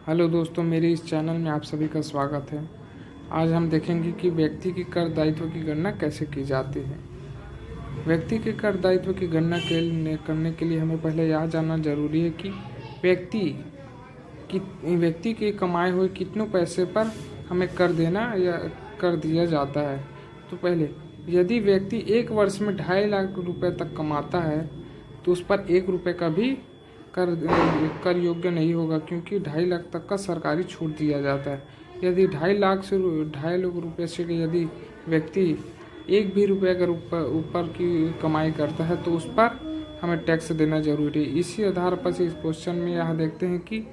Hello दोस्तों, मेरे इस चैनल में आप सभी का स्वागत है। आज हम देखेंगे कि व्यक्ति की कर दायित्व की गणना कैसे की जाती है। व्यक्ति के कर दायित्व की गणना करने के लिए हमें पहले यह जानना जरूरी है कि व्यक्ति व्यक्ति के कमाए हुए कितने पैसे पर हमें कर देना या कर दिया जाता है। तो पहले, यदि व्यक्ति एक वर्ष में 2.5 लाख रुपए तक कमाता है तो उस पर 1 रुपये का भी कर योग्य नहीं होगा, क्योंकि 2.5 लाख तक का सरकारी छूट दिया जाता है। यदि 2.5 लाख से यदि व्यक्ति एक भी रुपये अगर ऊपर की कमाई करता है तो उस पर हमें टैक्स देना जरूरी है। इसी आधार पर से इस क्वेश्चन में यहाँ देखते हैं कि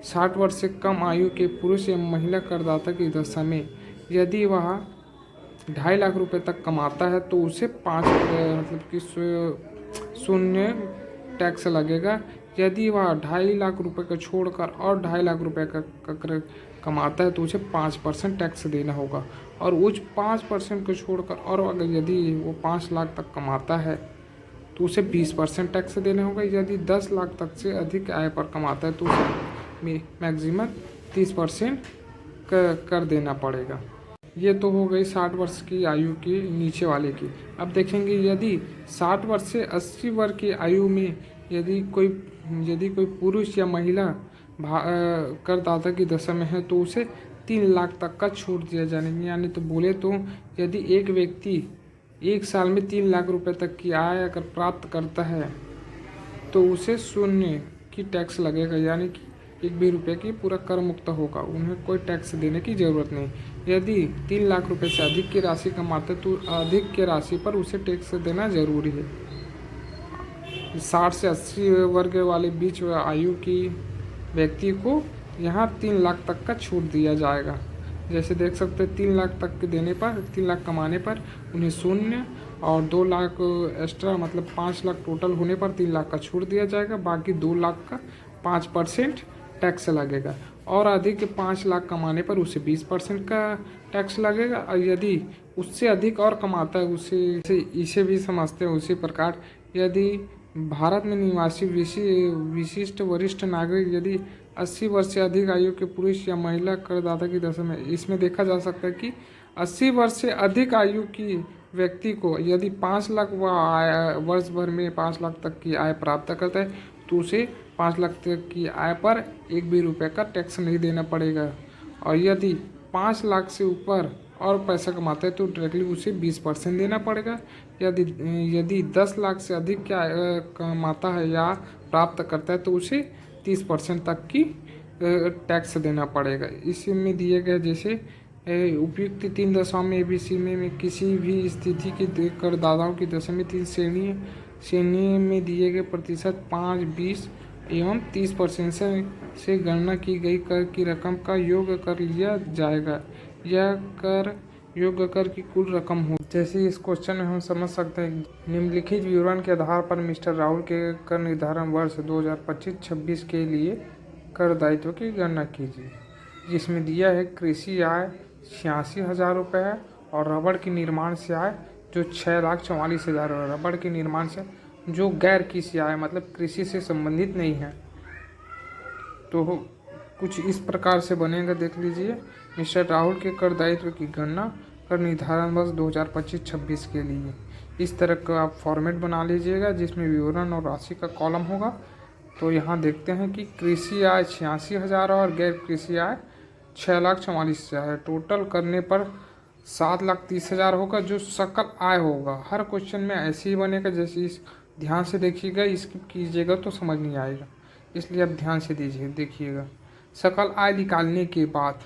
60 वर्ष से कम आयु के पुरुष या महिला करदाता की दशा में यदि वह 2.5 लाख रुपए तक कमाता है तो उसे 5 मतलब कि शून्य टैक्स लगेगा। यदि वह 2.5 लाख रुपए का छोड़कर और 2.5 लाख रुपए का कमाता है तो उसे 5% टैक्स देना होगा। और उस 5% को छोड़कर और अगर यदि वो 5 लाख तक कमाता है तो उसे 20% टैक्स देना होगा। यदि 10 लाख तक से अधिक आय पर कमाता है तो उसे मैक्सिमम 30% कर देना पड़ेगा। ये तो हो गई 60 वर्ष की आयु के नीचे वाले की। अब देखेंगे यदि 60 वर्ष से 80 वर्ष की आयु में यदि कोई पुरुष या महिला करदाता की दशा में है तो उसे 3 लाख तक का छूट दिया जाने। यानी तो बोले तो यदि एक व्यक्ति एक साल में 3 लाख रुपए तक की आय अगर प्राप्त करता है तो उसे शून्य की टैक्स लगेगा, यानी कि 1 भी रुपये की पूरा कर मुक्त होगा। उन्हें कोई टैक्स देने की ज़रूरत नहीं। यदि 3 लाख रुपए से अधिक की राशि कमाते तो अधिक की राशि पर उसे टैक्स देना जरूरी है। 60 से 80 वर्ग वाले बीच आयु की व्यक्ति को यहाँ 3 लाख तक का छूट दिया जाएगा। जैसे देख सकते हैं 3 लाख तक के देने पर 3 लाख कमाने पर उन्हें शून्य और 2 लाख एक्स्ट्रा मतलब 5 लाख टोटल होने पर 3 लाख का छूट दिया जाएगा। बाकी 2 लाख का 5% टैक्स लगेगा। और अधिक 5 लाख कमाने पर उसे 20% का टैक्स लगेगा। और यदि उससे अधिक और कमाता है इसे भी समझते हैं उसी प्रकार। यदि भारत में निवासी विशिष्ट वरिष्ठ नागरिक यदि 80 वर्ष से अधिक आयु के पुरुष या महिला करदाता की दशा में, इसमें देखा जा सकता है कि 80 वर्ष से अधिक आयु की व्यक्ति को यदि 5 लाख वर्ष भर में 5 लाख तक की आय प्राप्त करता है तो उसे 5 लाख तक की आय पर 1 भी रुपये का टैक्स नहीं देना पड़ेगा। और यदि 5 लाख से ऊपर और पैसा कमाता है तो डायरेक्टली उसे 20% देना पड़ेगा। यदि 10 लाख से अधिक क्या कमाता है या प्राप्त करता है तो उसे 30% तक की टैक्स देना पड़ेगा। इसमें दिए गए जैसे उपयुक्त 3 दशाओं में एबीसी में किसी भी स्थिति के करदाताओं की दशा में 3 श्रेणी में दिए गए प्रतिशत 5, 20 एवं 30% से गणना की गई कर की रकम का योग कर लिया जाएगा। यह कर योग्य कर की कुल रकम हो। जैसे इस क्वेश्चन में हम समझ सकते हैं, निम्नलिखित विवरण के आधार पर मिस्टर राहुल के कर निर्धारण वर्ष 2025-26 के लिए कर दायित्व की गणना कीजिए। जिसमें दिया है कृषि आय 86,000 रुपये है और रबड़ के निर्माण से आय जो 6,44,000 है। रबड़ के निर्माण से जो गैर कृषि आय मतलब कृषि से संबंधित नहीं है तो कुछ इस प्रकार से बनेगा। देख लीजिए, मिस्टर राहुल के कर दायित्व की गणना कर निर्धारण वर्ष 2025-26 के लिए इस तरह का आप फॉर्मेट बना लीजिएगा जिसमें विवरण और राशि का कॉलम होगा। तो यहाँ देखते हैं कि कृषि आय 86,000 और गैर कृषि आय 6,44,000 है। टोटल करने पर 7,30,000 होगा जो सकल आय होगा। हर क्वेश्चन में ऐसे ही बनेगा। जैसे इस ध्यान से देखिएगा, स्किप कीजिएगा तो समझ नहीं आएगा, इसलिए आप ध्यान से देखिएगा। सकल आय निकालने के बाद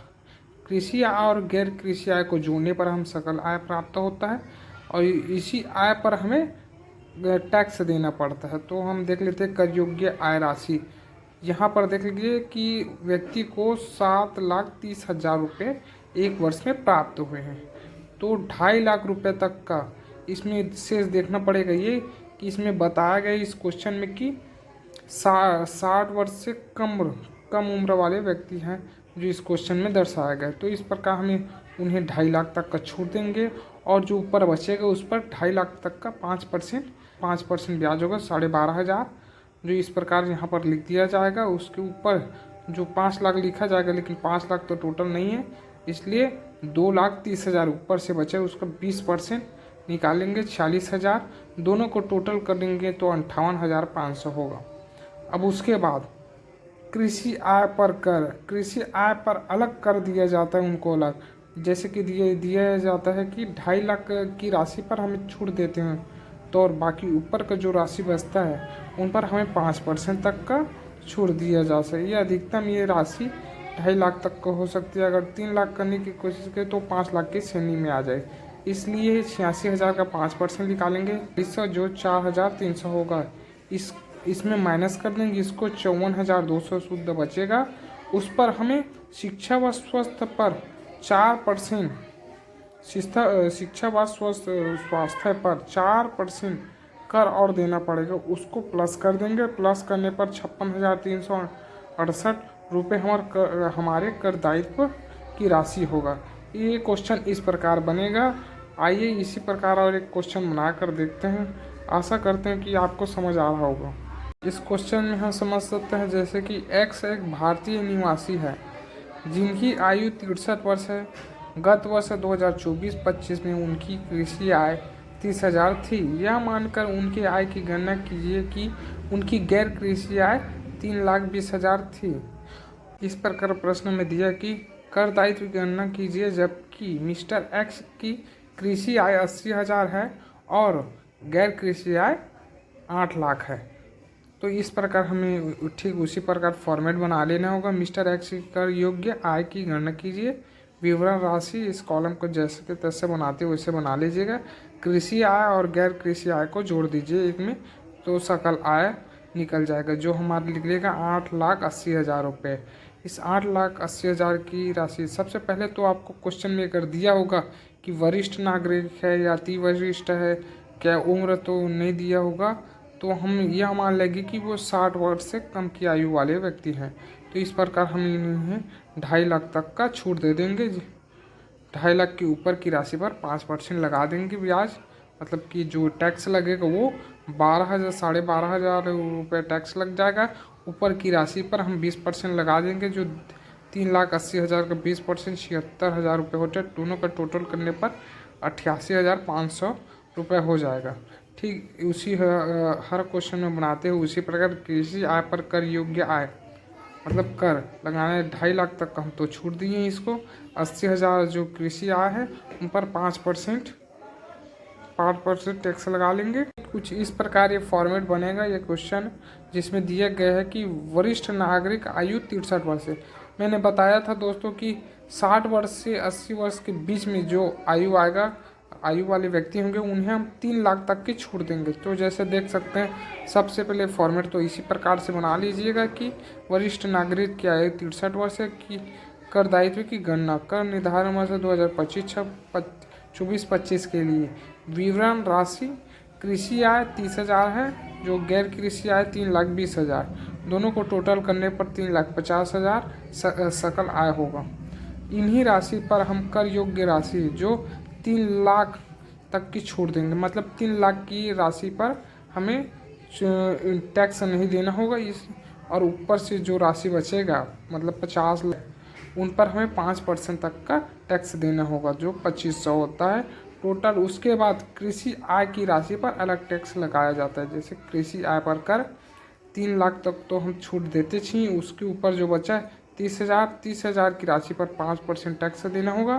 कृषि आय और गैर कृषि आय को जोड़ने पर हम सकल आय प्राप्त होता है और इसी आय पर हमें टैक्स देना पड़ता है। तो हम देख लेते हैं कर योग्य आय राशि। यहाँ पर देख लीजिए कि व्यक्ति को 7,30,000 रुपये एक वर्ष में प्राप्त हुए हैं। तो 2.5 लाख रुपये तक का इसमें शेष देखना पड़ेगा। ये कि इसमें बताया गया इस क्वेश्चन में कि 60 वर्ष से कम उम्र वाले व्यक्ति हैं जो इस क्वेश्चन में दर्शाया गया। तो इस प्रकार हमें उन्हें 2.5 लाख तक का छूट देंगे और जो ऊपर बचेगा उस पर 2.5 लाख तक का 5% ब्याज होगा 12,500, जो इस प्रकार यहाँ पर लिख दिया जाएगा। उसके ऊपर जो 5 लाख लिखा जाएगा, लेकिन 5 लाख तो टोटल नहीं है, इसलिए 2,30,000 ऊपर से बचे उसका 20% निकालेंगे 40,000, दोनों को टोटल करेंगे तो 58,500 होगा। अब उसके बाद कृषि आय पर कर, कृषि आय पर अलग कर दिया जाता है उनको अलग, जैसे कि दिया जाता है कि 2.5 लाख की राशि पर हमें छूट देते हैं, तो और बाकी ऊपर का जो राशि बचता है उन पर हमें 5% तक का छूट दिया जा सकता है। ये अधिकतम ये राशि 2.5 लाख तक का हो सकती है। अगर 3 लाख करने की कोशिश करें तो 5 लाख की श्रेणी में आ जाए, इसलिए 86,000 का 5% निकालेंगे, इससे जो 4,300 होगा इसमें माइनस कर देंगे, इसको 54,200 शुद्ध बचेगा। उस पर हमें शिक्षा व स्वास्थ्य पर 4%, शिक्षा व स्वास्थ्य पर 4% कर और देना पड़ेगा, उसको प्लस कर देंगे। प्लस करने पर 56,368 रुपये हमारे कर दायित्व की राशि होगा। ये क्वेश्चन इस प्रकार बनेगा। आइए इसी प्रकार और एक क्वेश्चन बना कर देखते हैं। आशा करते हैं कि आपको समझ आ रहा होगा। इस क्वेश्चन में हम समझ सकते हैं जैसे कि एक्स एक भारतीय निवासी है जिनकी आयु 63 वर्ष है। गत वर्ष 2024-25 में उनकी कृषि आय 30,000 थी। यह मानकर उनकी आय की गणना कीजिए कि उनकी गैर कृषि आय 3,20,000 थी। इस प्रकार प्रश्न में दिया कि कर दायित्व की गणना कीजिए जबकि मिस्टर एक्स की कृषि आय 80,000 है और गैर कृषि आय 8 लाख है। तो इस प्रकार हमें ठीक उसी प्रकार फॉर्मेट बना लेना होगा। मिस्टर एक्स की कर योग्य आय की गणना कीजिए, विवरण राशि इस कॉलम को जैसे के तैसे बनाते हैं वैसे बना लीजिएगा। कृषि आय और गैर कृषि आय को जोड़ दीजिए एक में, तो सकल आय निकल जाएगा जो हमारे निकलेगा 8,80,000 रुपये। इस 8,80,000 की राशि सबसे पहले तो आपको क्वेश्चन में कर दिया होगा कि वरिष्ठ नागरिक है या अति वरिष्ठ है, क्या उम्र तो नहीं दिया होगा, तो हम यह मान लेंगे कि वो 60 वर्ष से कम की आयु वाले व्यक्ति हैं। तो इस प्रकार हम इन्हें 2.5 लाख तक का छूट दे देंगे। 2.5 लाख के ऊपर की राशि पर 5% लगा देंगे ब्याज, मतलब कि जो टैक्स लगेगा वो 12,000 12,500 रुपये टैक्स लग जाएगा। ऊपर की राशि पर हम 20% लगा देंगे, जो 3,80,000 का 20% 76,000 रुपये हो जाए। दोनों का टोटल करने पर 88,500 रुपये हो जाएगा। ठीक उसी हर क्वेश्चन में बनाते हैं उसी प्रकार कृषि आय पर कर योग्य आय, मतलब कर लगाने 2.5 लाख तक हम तो छूट दिए इसको। 80,000 जो कृषि आय है उन पर 5% टैक्स लगा लेंगे। कुछ इस प्रकार ये फॉर्मेट बनेगा ये क्वेश्चन, जिसमें दिया गया है कि वरिष्ठ नागरिक आयु 63 वर्ष है। मैंने बताया था दोस्तों कि 60 वर्ष से 80 वर्ष के बीच में जो आयु वाले व्यक्ति होंगे उन्हें हम 3 लाख तक की छूट देंगे। तो जैसे देख सकते हैं सबसे पहले फॉर्मेट तो इसी प्रकार से बना लीजिएगा कि वरिष्ठ नागरिक की आयु 63 वर्ष की कर दायित्व की गणना कर निर्धारण वर्ष 2024-25 के लिए विवरण राशि कृषि आय 30,000 है, जो गैर कृषि आय 3,20,000, दोनों को टोटल करने पर 3,50,000 सकल आय होगा। इन्हीं राशि पर हम कर योग्य राशि जो 3 लाख तक की छूट देंगे, मतलब 3 लाख की राशि पर हमें टैक्स नहीं देना होगा इस, और ऊपर से जो राशि बचेगा मतलब 50 लाख उन पर हमें 5% तक का टैक्स देना होगा, जो 2,500 होता है टोटल। उसके बाद कृषि आय की राशि पर अलग टैक्स लगाया जाता है। जैसे कृषि आय पर कर 3 लाख तक तो हम छूट देते छी, उसके ऊपर जो बचा है 30,000 की राशि पर 5% टैक्स देना होगा,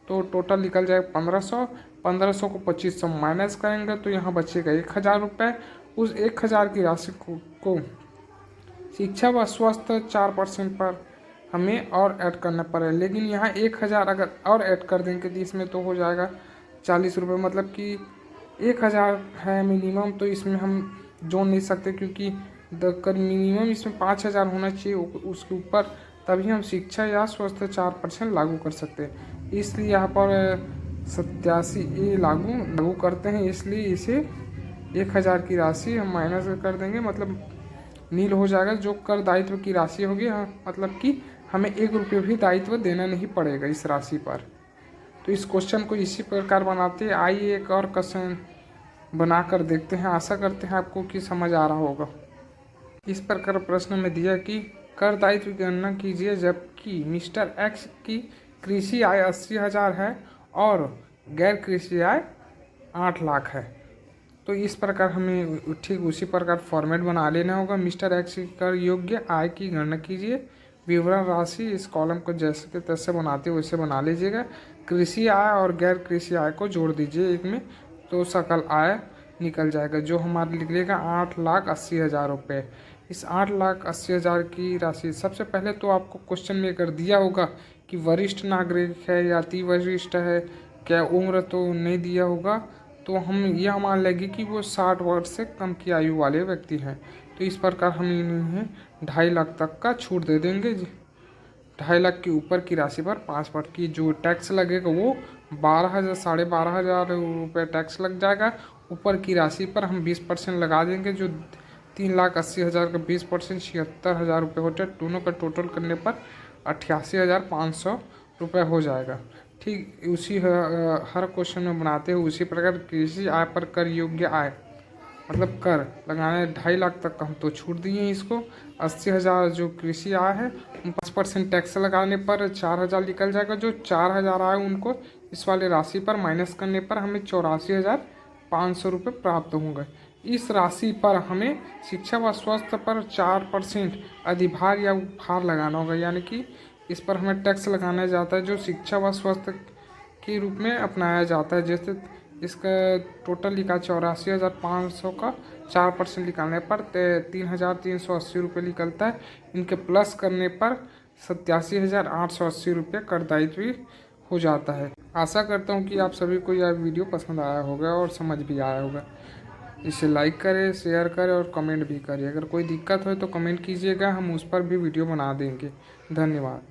तो टोटल निकल जाएगा 1,500 को 2,500 माइनस करेंगे तो यहाँ बचेगा 1,000 रुपये। उस 1,000 की राशि को शिक्षा व स्वास्थ्य 4% पर हमें और ऐड करना पड़ेगा, लेकिन यहाँ 1,000 अगर और ऐड कर देंगे तो इसमें तो हो जाएगा 40 रुपये, मतलब कि 1,000 है मिनिमम, तो इसमें हम जोड़ नहीं सकते क्योंकि मिनिमम इसमें 5,000 होना चाहिए उसके ऊपर, तभी हम शिक्षा या स्वास्थ्य 4% लागू कर सकते हैं। इसलिए यहाँ पर 87 लागू करते हैं, इसलिए इसे 1,000 की राशि हम माइनस कर देंगे, मतलब नील हो जाएगा। जो कर दायित्व की राशि होगी मतलब कि हमें 1 रुपये भी दायित्व देना नहीं पड़ेगा इस राशि पर। तो इस क्वेश्चन को इसी प्रकार बनाते हैं। आइए एक और क्वेश्चन बना कर देखते हैं। आशा करते हैं आपको कि समझ आ रहा होगा। इस प्रकार प्रश्न में दिया कि कर दायित्व की गणना कीजिए जबकि मिस्टर एक्स की कृषि आय 80,000 है और गैर कृषि आय 8 लाख है। तो इस प्रकार हमें ठीक उसी प्रकार फॉर्मेट बना लेना होगा। मिस्टर एक्स की कर योग्य आय की गणना कीजिए। विवरण राशि इस कॉलम को जैसे के तैसे बनाते हैं वैसे बना लीजिएगा। कृषि आय और गैर कृषि आय को जोड़ दीजिए एक में, तो सकल आय निकल जाएगा जो हमारा निकलेगा 8,80,000 रुपये। इस 8,80,000 की राशि सबसे पहले तो आपको क्वेश्चन में अगर दिया होगा कि वरिष्ठ नागरिक है या अति वरिष्ठ है, क्या उम्र तो नहीं दिया होगा, तो हम यह मान लेंगे कि वो 60 वर्ष से कम की आयु वाले व्यक्ति हैं। तो इस प्रकार हम इन्हें 2.5 लाख तक का छूट दे देंगे। 2.5 लाख के ऊपर की राशि पर 5% की जो टैक्स लगेगा वो 12,000 12,500 रुपये टैक्स लग जाएगा। ऊपर की राशि पर हम 20% लगा देंगे, जो 3,80,000 का 20% 76,000 रुपये होते हैं। दोनों का टोटल करने पर 88,500 रुपये हो जाएगा। ठीक उसी हर क्वेश्चन में बनाते हैं उसी प्रकार कृषि आय पर कर योग्य आय मतलब कर लगाने 2.5 लाख तक का हम तो छूट दिए इसको। 80,000 जो कृषि आय है 5% टैक्स लगाने पर 4,000 निकल जाएगा। जो 4,000 आए उनको इस वाले राशि पर माइनस करने पर हमें 84,500 रुपये प्राप्त होंगे। इस राशि पर हमें शिक्षा व स्वास्थ्य पर 4% अधिभार या उपहार लगाना होगा, यानी कि इस पर हमें टैक्स लगाना जाता है जो शिक्षा व स्वास्थ्य के रूप में अपनाया जाता है। जैसे इसका टोटल लिखा 84,500 का 4% निकालने पर 3,380 रुपये निकलता है। इनके प्लस करने पर 87,880 रुपये कर दायित्व हो जाता है। आशा करता हूँ कि आप सभी को यह वीडियो पसंद आया होगा और समझ भी आया होगा। इसे लाइक करें, शेयर करें और कमेंट भी करें। अगर कोई दिक्कत हो तो कमेंट कीजिएगा, हम उस पर भी वीडियो बना देंगे। धन्यवाद।